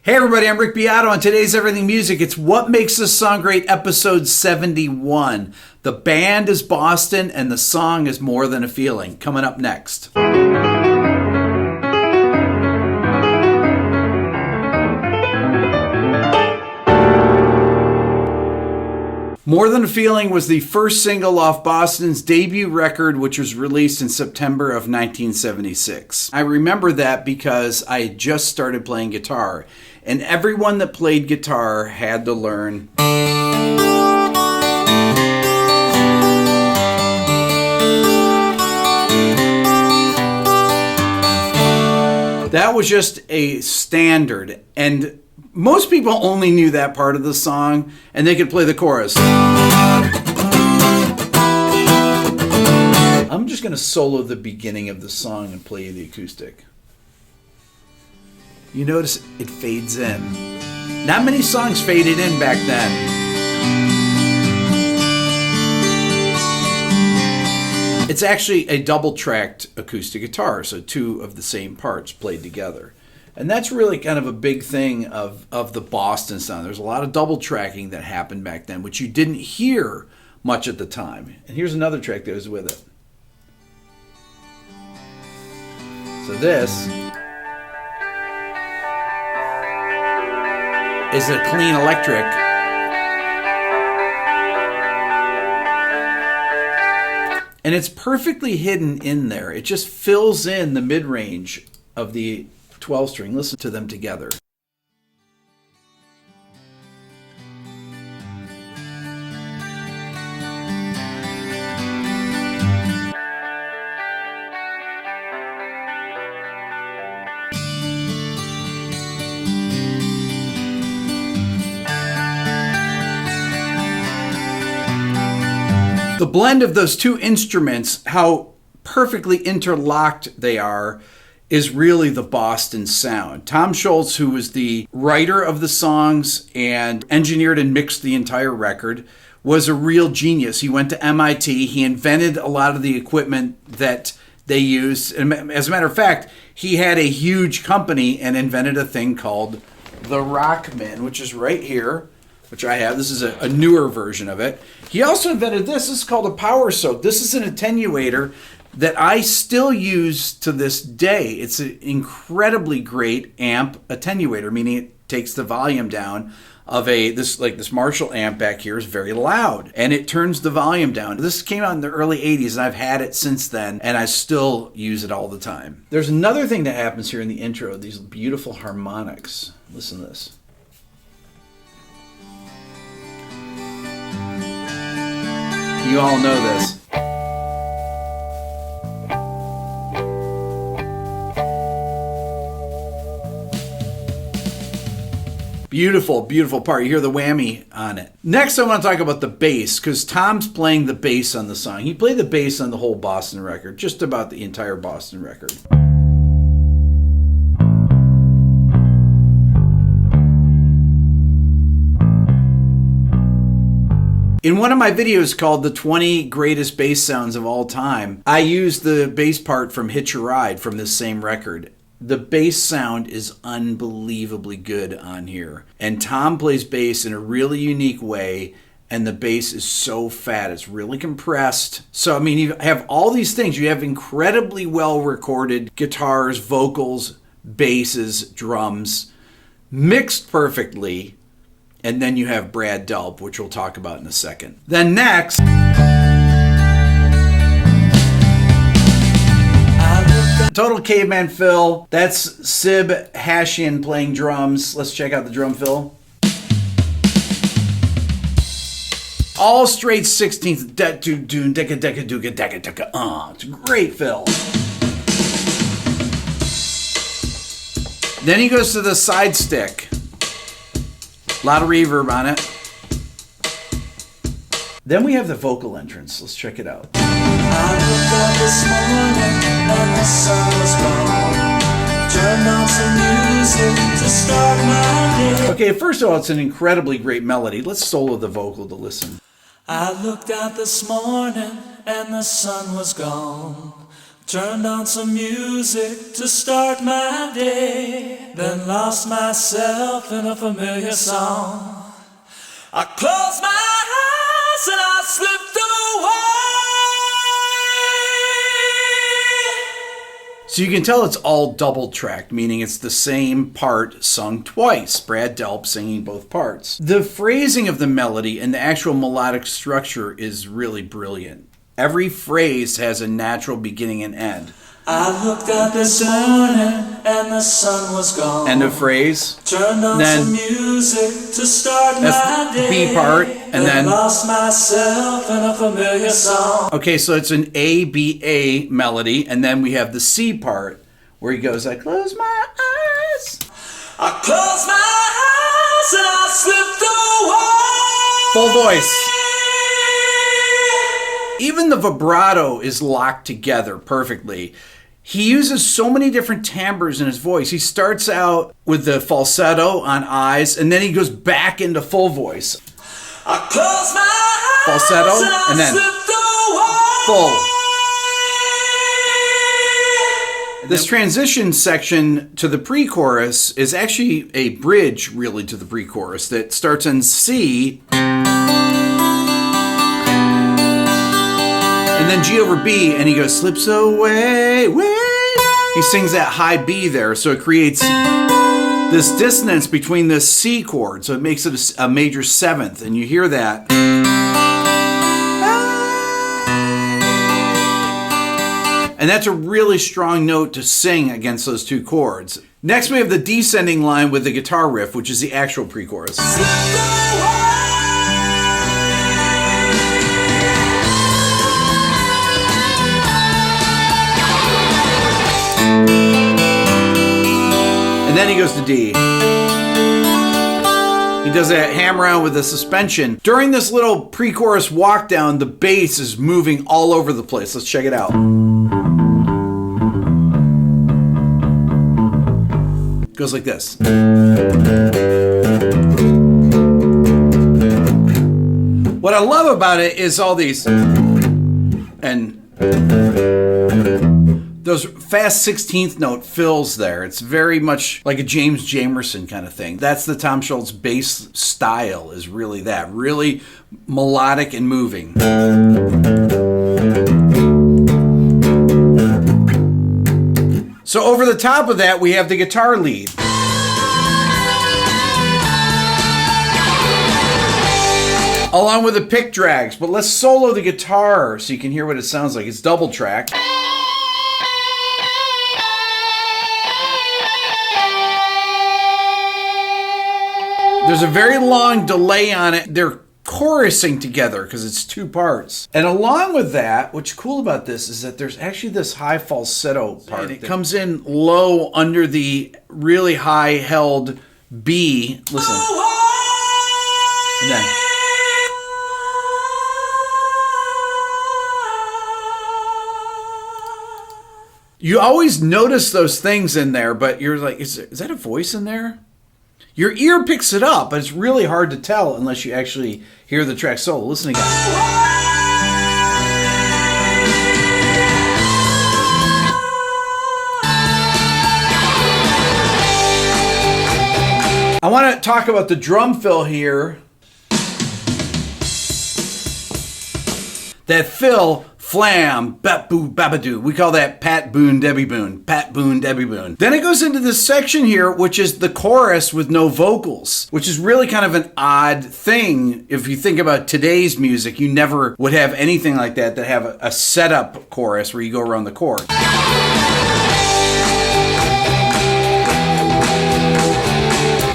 Hey everybody, I'm Rick Beato. On today's Everything Music, it's What Makes This Song Great, episode 71. The band is Boston and the song is More Than a Feeling. Coming up next. More Than a Feeling was the first single off Boston's debut record, which was released in September of 1976. I remember that because I had just started playing guitar, and everyone that played guitar had to learn that was just a standard, and most people only knew that part of the song, and they could play the chorus. I'm just going to solo the beginning of the song and play you the acoustic. You notice it fades in. Not many songs faded in back then. It's actually a double-tracked acoustic guitar, so two of the same parts played together. And that's really kind of a big thing of the Boston sound. There's a lot of double tracking that happened back then, which you didn't hear much at the time. And here's another track that goes with it. So this is a clean electric. And it's perfectly hidden in there. It just fills in the mid-range of the 12-string. Listen to them together. The blend of those two instruments, how perfectly interlocked they are, is really the Boston sound. Tom Scholz, who was the writer of the songs and engineered and mixed the entire record, was a real genius. He went to MIT. He invented a lot of the equipment that they used. And as a matter of fact, he had a huge company and invented a thing called the Rockman, which is right here, which I have. This is a newer version of it. He also invented this. This is called a power soak. This is an attenuator that I still use to this day. It's an incredibly great amp attenuator, meaning it takes the volume down of this Marshall amp back here is very loud, and it turns the volume down. This came out in the early 80s, and I've had it since then, and I still use it all the time. There's another thing that happens here in the intro, these beautiful harmonics. Listen to this. You all know this. Beautiful, beautiful part. You hear the whammy on it. Next, I want to talk about the bass, because Tom's playing the bass on the song. He played the bass on the whole Boston record, just about the entire Boston record. In one of my videos called The 20 Greatest Bass Sounds of All Time, I used the bass part from Hitch a Ride from this same record. The bass sound is unbelievably good on here. And Tom plays bass in a really unique way, and the bass is so fat. It's really compressed. So, I mean, you have all these things. You have incredibly well-recorded guitars, vocals, basses, drums, mixed perfectly. And then you have Brad Delp, which we'll talk about in a second. Then next, Total Caveman Phil. That's Sib Hashian playing drums. Let's check out the drum fill. All straight 16th. It's a great fill. Then he goes to the side stick. A lot of reverb on it. Then we have the vocal entrance. Let's check it out. I woke up this morning and the sun was gone. Turned on some music to start my day. Okay, first of all, it's an incredibly great melody. Let's solo the vocal to listen. I looked out this morning and the sun was gone. Turned on some music to start my day, then lost myself in a familiar song. I closed my eyes and I slipped away. So you can tell it's all double tracked, meaning it's the same part sung twice. Brad Delp singing both parts. The phrasing of the melody and the actual melodic structure is really brilliant. Every phrase has a natural beginning and end. I looked out this morning and the sun was gone. End of phrase. Turned on then some music to start my day. B part, and then lost myself in a familiar song. Okay, so it's an A-B-A melody, and then we have the C part where he goes, I close my eyes. I closed my eyes and I slipped away. Full voice. Even the vibrato is locked together perfectly. He uses so many different timbres in his voice. He starts out with the falsetto on eyes, and then he goes back into full voice. I close my eyes falsetto, and then full. This transition section to the pre-chorus is actually a bridge, really, to the pre-chorus that starts in C, and then G over B, and he goes, slips away, way. He sings that high B there, so it creates this dissonance between this C chord, so it makes it a major seventh, and you hear that. And that's a really strong note to sing against those two chords. Next, we have the descending line with the guitar riff, which is the actual pre-chorus. And then he goes to D. He does that hammer on with the suspension. During this little pre-chorus walk down, the bass is moving all over the place. Let's check it out. It goes like this. What I love about it is all these and those fast 16th note fills there. It's very much like a James Jamerson kind of thing. That's the Tom Scholz bass style, is really that. Really melodic and moving. So over the top of that, we have the guitar lead. Along with the pick drags, but let's solo the guitar so you can hear what it sounds like. It's double tracked. There's a very long delay on it. They're chorusing together because it's two parts. And along with that, what's cool about this is that there's actually this high falsetto part. It comes in low under the really high held B. Listen. And then. You always notice those things in there, but you're like, is that a voice in there? Your ear picks it up, but it's really hard to tell unless you actually hear the track solo. Listen again. I want to talk about the drum fill here. That fill, flam, bap boo babadoo. We call that Pat Boone Debbie Boone. Pat Boone Debbie Boone. Then it goes into this section here, which is the chorus with no vocals, which is really kind of an odd thing. If you think about today's music, you never would have anything like that have a setup chorus where you go around the chord.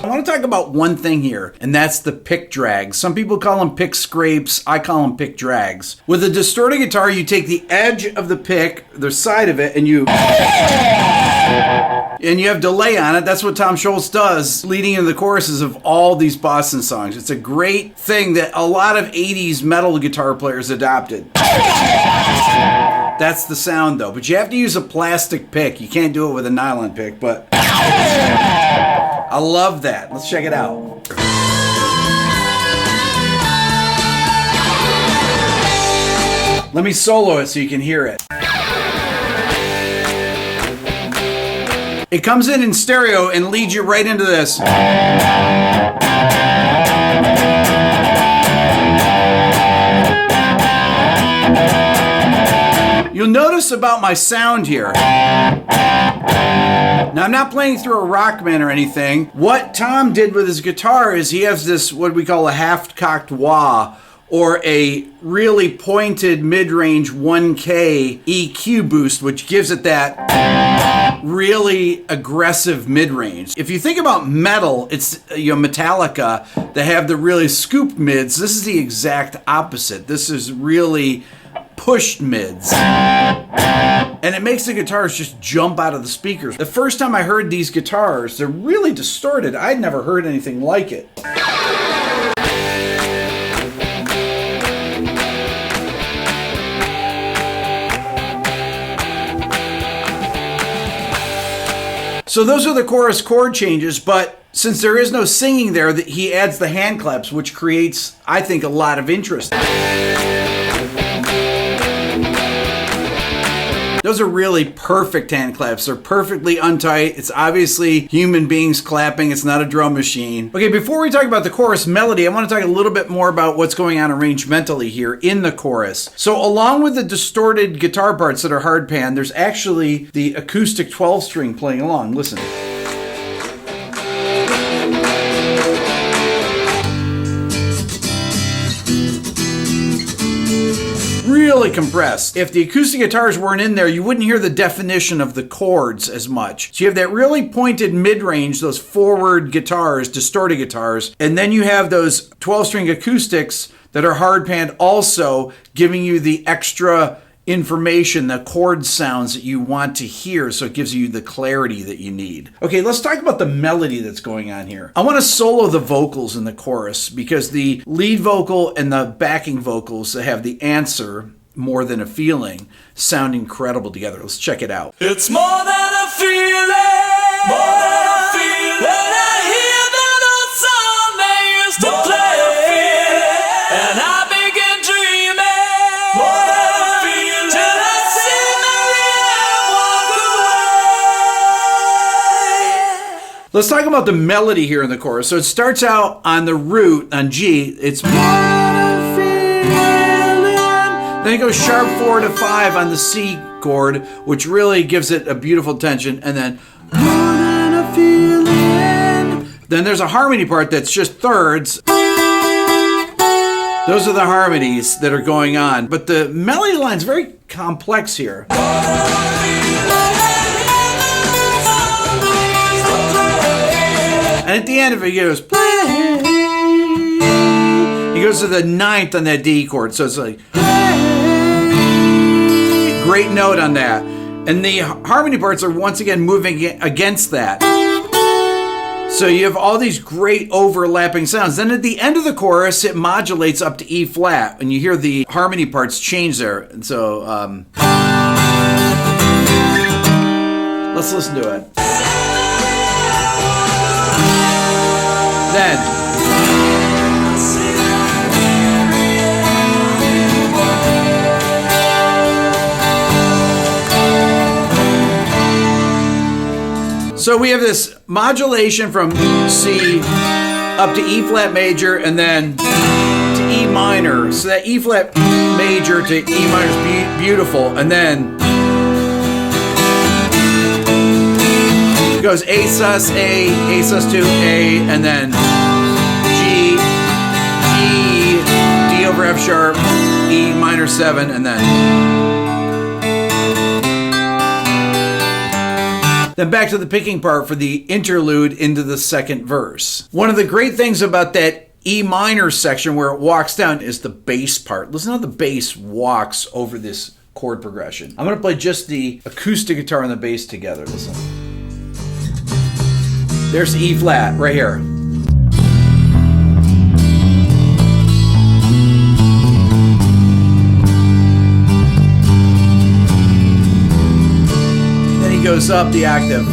I want to talk about one thing here, and that's the pick drags. Some people call them pick scrapes. I call them pick drags. With a distorted guitar, you take the edge of the pick, the side of it, and you have delay on it. That's what Tom Scholz does, leading into the choruses of all these Boston songs. It's a great thing that a lot of 80s metal guitar players adopted. That's the sound, though. But you have to use a plastic pick. You can't do it with a nylon pick, but I love that. Let's check it out. Let me solo it so you can hear it. It comes in stereo and leads you right into this. You'll notice about my sound here. Now, I'm not playing through a Rockman or anything. What Tom did with his guitar is he has this, what we call a half-cocked wah, or a really pointed mid-range 1K EQ boost, which gives it that really aggressive mid-range. If you think about metal, it's Metallica, that have the really scooped mids. This is the exact opposite. This is really pushed mids. And it makes the guitars just jump out of the speakers. The first time I heard these guitars, they're really distorted. I'd never heard anything like it. So those are the chorus chord changes, but since there is no singing there, he adds the hand claps, which creates, I think, a lot of interest. Those are really perfect hand claps. They're perfectly untight. It's obviously human beings clapping. It's not a drum machine. Okay, before we talk about the chorus melody, I want to talk a little bit more about what's going on arrangementally here in the chorus. So along with the distorted guitar parts that are hard pan, there's actually the acoustic 12-string playing along. Listen. Really compressed. If the acoustic guitars weren't in there, you wouldn't hear the definition of the chords as much. So you have that really pointed mid-range, those forward guitars, distorted guitars, and then you have those 12-string acoustics that are hard panned, also giving you the extra information, the chord sounds that you want to hear, so it gives you the clarity that you need. Okay, let's talk about the melody that's going on here. I want to solo the vocals in the chorus because the lead vocal and the backing vocals that have the answer, More Than a Feeling, sound incredible together. Let's check it out. It's more than a feeling, more than a feeling. When I hear that old song they used to play, and I begin dreaming, more than a feeling, till I see Mary Ann walk away. Let's talk about the melody here in the chorus. So it starts out on the root, on G. It's more than a feeling. Then it goes sharp 4 to 5 on the C chord, which really gives it a beautiful tension. And then more than a feeling. Then there's a harmony part that's just thirds. Those are the harmonies that are going on. But the melody line's very complex here. And at the end of it, he goes, play. He goes to the 9th on that D chord. So it's like, great note on that. And the harmony parts are once again moving against that. So you have all these great overlapping sounds. Then at the end of the chorus, it modulates up to E flat, and you hear the harmony parts change there. And so let's listen to it. Then so we have this modulation from C up to E flat major and then to E minor. So that E flat major to E minor is beautiful. And then it goes A sus, A sus 2, A, and then G, G, D over F sharp, E minor 7, and then back to the picking part for the interlude into the second verse. One of the great things about that E minor section where it walks down is the bass part. Listen how the bass walks over this chord progression. I'm going to play just the acoustic guitar and the bass together. Listen. There's E flat right here. Goes up the octave.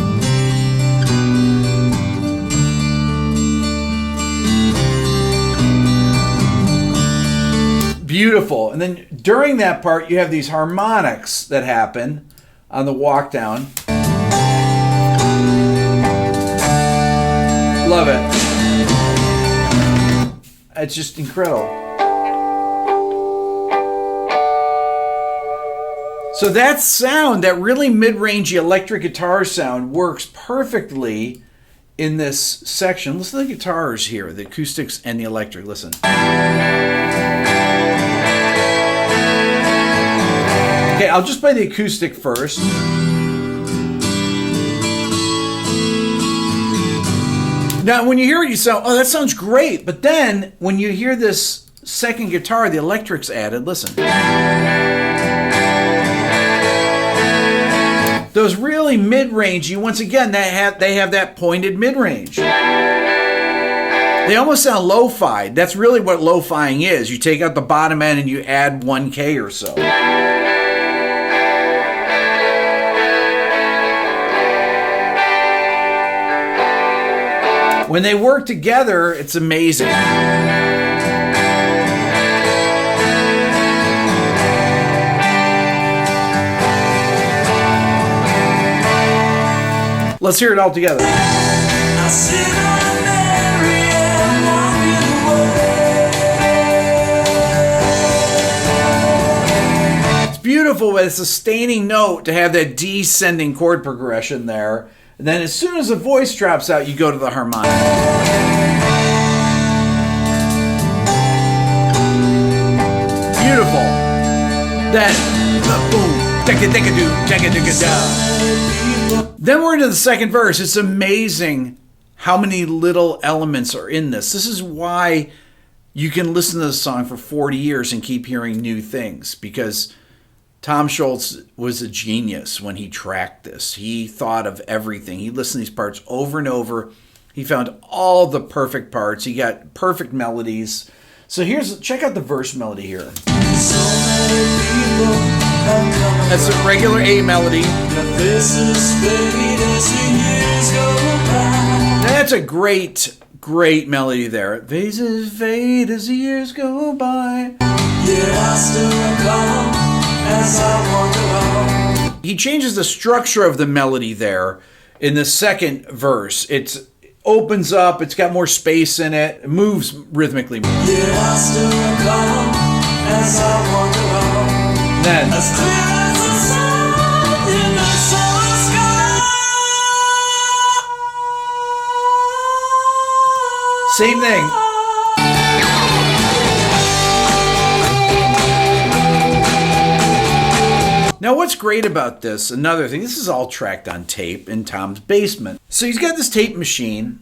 Beautiful. And then during that part, you have these harmonics that happen on the walk down. Love it. It's just incredible. So that sound, that really mid-rangey electric guitar sound, works perfectly in this section. Listen to the guitars here, the acoustics and the electric. Listen. Okay, I'll just play the acoustic first. Now, when you hear it, you sound, oh, that sounds great. But then, when you hear this second guitar, the electric's added. Listen. Those really mid-rangey, once again, they have that pointed mid-range. They almost sound lo-fi. That's really what lo-fiing is. You take out the bottom end and you add 1K or so. When they work together, it's amazing. Let's hear it all together. It's beautiful with a sustaining note to have that descending chord progression there. And then as soon as the voice drops out, you go to the harmonic. Beautiful. That boom, tekka-tekka-doo, tekka-tekka-da. Then we're into the second verse. It's amazing how many little elements are in this. This is why you can listen to this song for 40 years and keep hearing new things, because Tom Scholz was a genius when he tracked this. He thought of everything. He listened to these parts over and over. He found all the perfect parts. He got perfect melodies. So check out the verse melody here. That's a regular A melody. That's a great melody there. Faces fade as the years go by. He changes the structure of the melody there in the second verse. It opens up, it's got more space in it, it moves rhythmically more. Then same thing. Now, what's great about this, another thing, this is all tracked on tape in Tom's basement. So he's got this tape machine,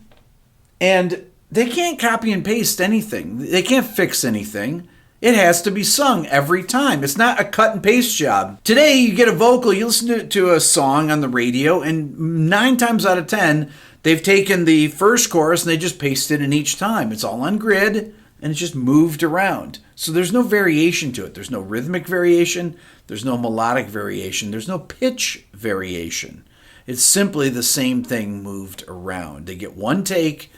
and they can't copy and paste anything. They can't fix anything. It has to be sung every time. It's not a cut and paste job. Today, you get a vocal, you listen to a song on the radio, and 9 times out of 10, they've taken the first chorus and they just pasted it in each time. It's all on grid, and it's just moved around. So there's no variation to it. There's no rhythmic variation. There's no melodic variation. There's no pitch variation. It's simply the same thing moved around. They get one take,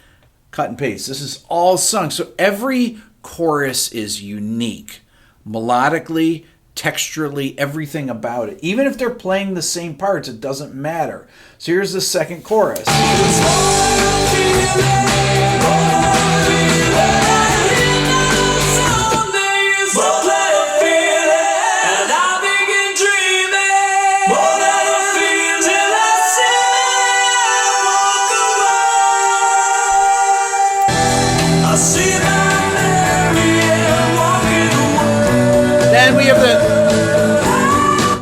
cut and paste. This is all sung. So every chorus is unique. Melodically, texturally, everything about it. Even if they're playing the same parts, it doesn't matter. So here's the second chorus.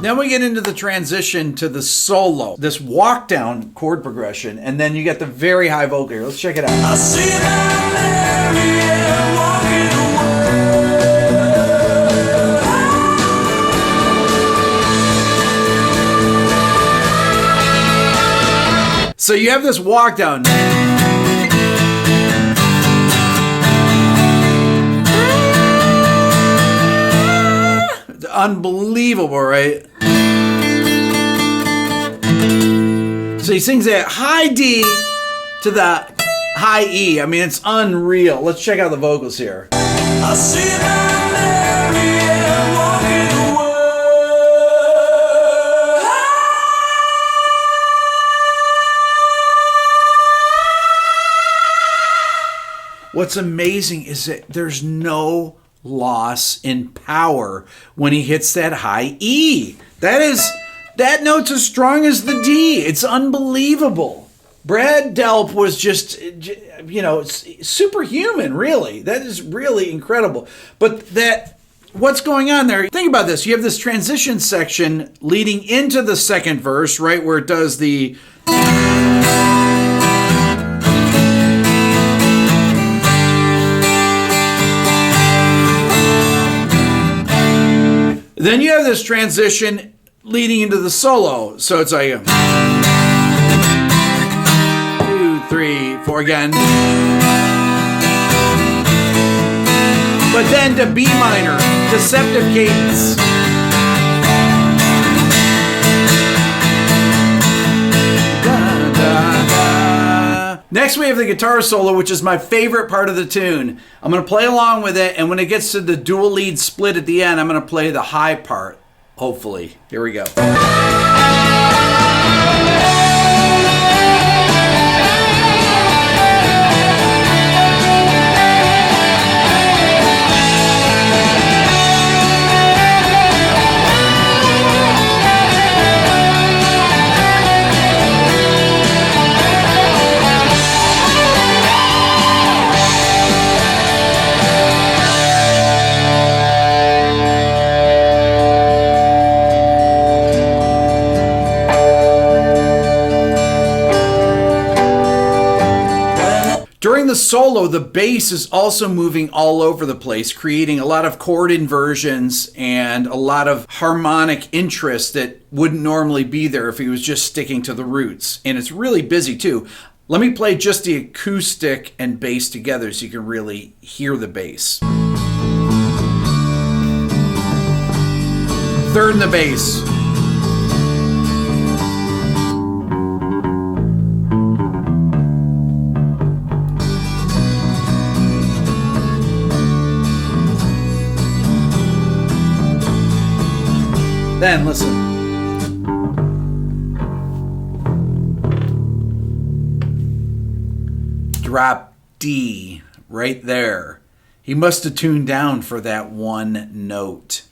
Then we get into the transition to the solo, this walk down chord progression, and then you get the very high vocal here. Let's check it out. I see that Mary walking. So you have this walk down. Unbelievable, right? So he sings that high D to the high E. I mean, it's unreal. Let's check out the vocals here. I see that Mary walking what's amazing is that there's no loss in power when he hits that high E. That note's as strong as the D. It's unbelievable. Brad Delp was just, superhuman, really. That is really incredible. But what's going on there? Think about this. You have this transition section leading into the second verse, right, where it does the... Then you have this transition leading into the solo. So it's like 2, 3, 4 again. But then to B minor, deceptive cadence. Da, da, da. Next we have the guitar solo, which is my favorite part of the tune. I'm going to play along with it, and when it gets to the dual lead split at the end, I'm going to play the high part, hopefully. Here we go. During the solo, the bass is also moving all over the place, creating a lot of chord inversions and a lot of harmonic interest that wouldn't normally be there if he was just sticking to the roots. And it's really busy too. Let me play just the acoustic and bass together so you can really hear the bass. Third in the bass. Then listen. Drop D right there. He must have tuned down for that one note.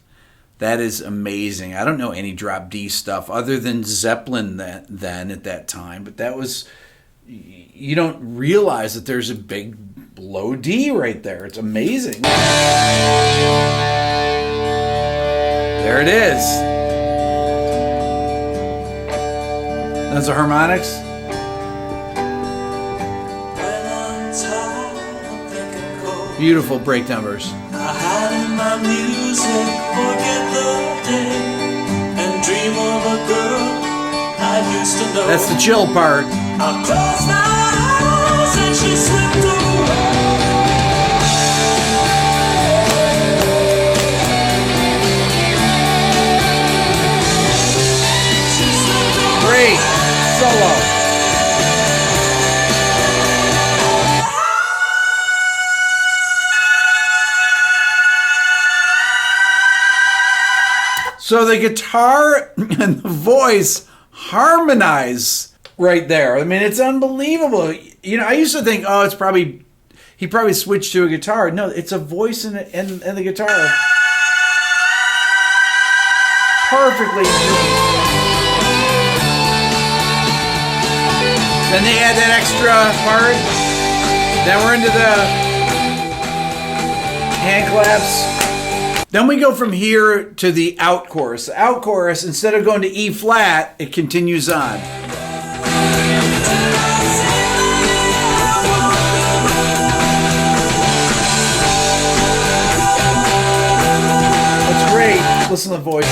That is amazing. I don't know any drop D stuff other than Zeppelin then at that time, but that was, you don't realize that there's a big low D right there. It's amazing. There it is. That's the harmonics. Beautiful breakdown verse. I hide in my music, forget the day, and dream of a girl I used to know. That's the chill part. I close my eyes and she slipped away. Great solo. So the guitar and the voice harmonize right there. I mean, it's unbelievable. You know, I used to think, oh, he probably switched to a guitar. No, it's a voice and the guitar. Perfectly. Then they add that extra part. Then we're into the hand claps. Then we go from here to the out chorus. The out chorus, instead of going to E flat, it continues on. That's great. Listen to the voices.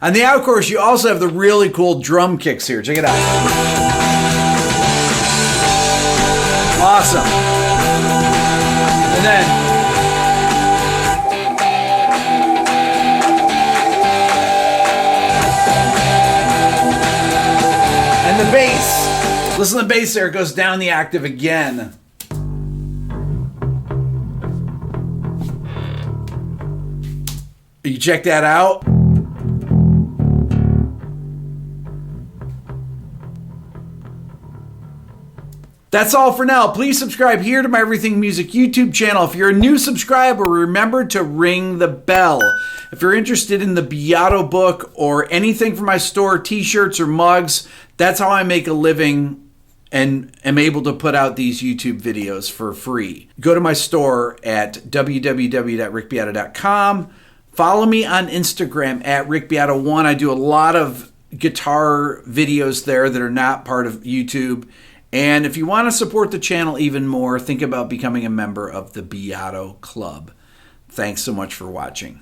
On the out chorus, you also have the really cool drum kicks here. Check it out. Awesome. And then and the bass. Listen to the bass there. It goes down the octave again. You check that out. That's all for now. Please subscribe here to my Everything Music YouTube channel. If you're a new subscriber, remember to ring the bell. If you're interested in the Beato book or anything from my store, t-shirts or mugs, that's how I make a living and am able to put out these YouTube videos for free. Go to my store at www.rickbeato.com. Follow me on Instagram at rickbeato1. I do a lot of guitar videos there that are not part of YouTube. And if you want to support the channel even more, think about becoming a member of the Beato Club. Thanks so much for watching.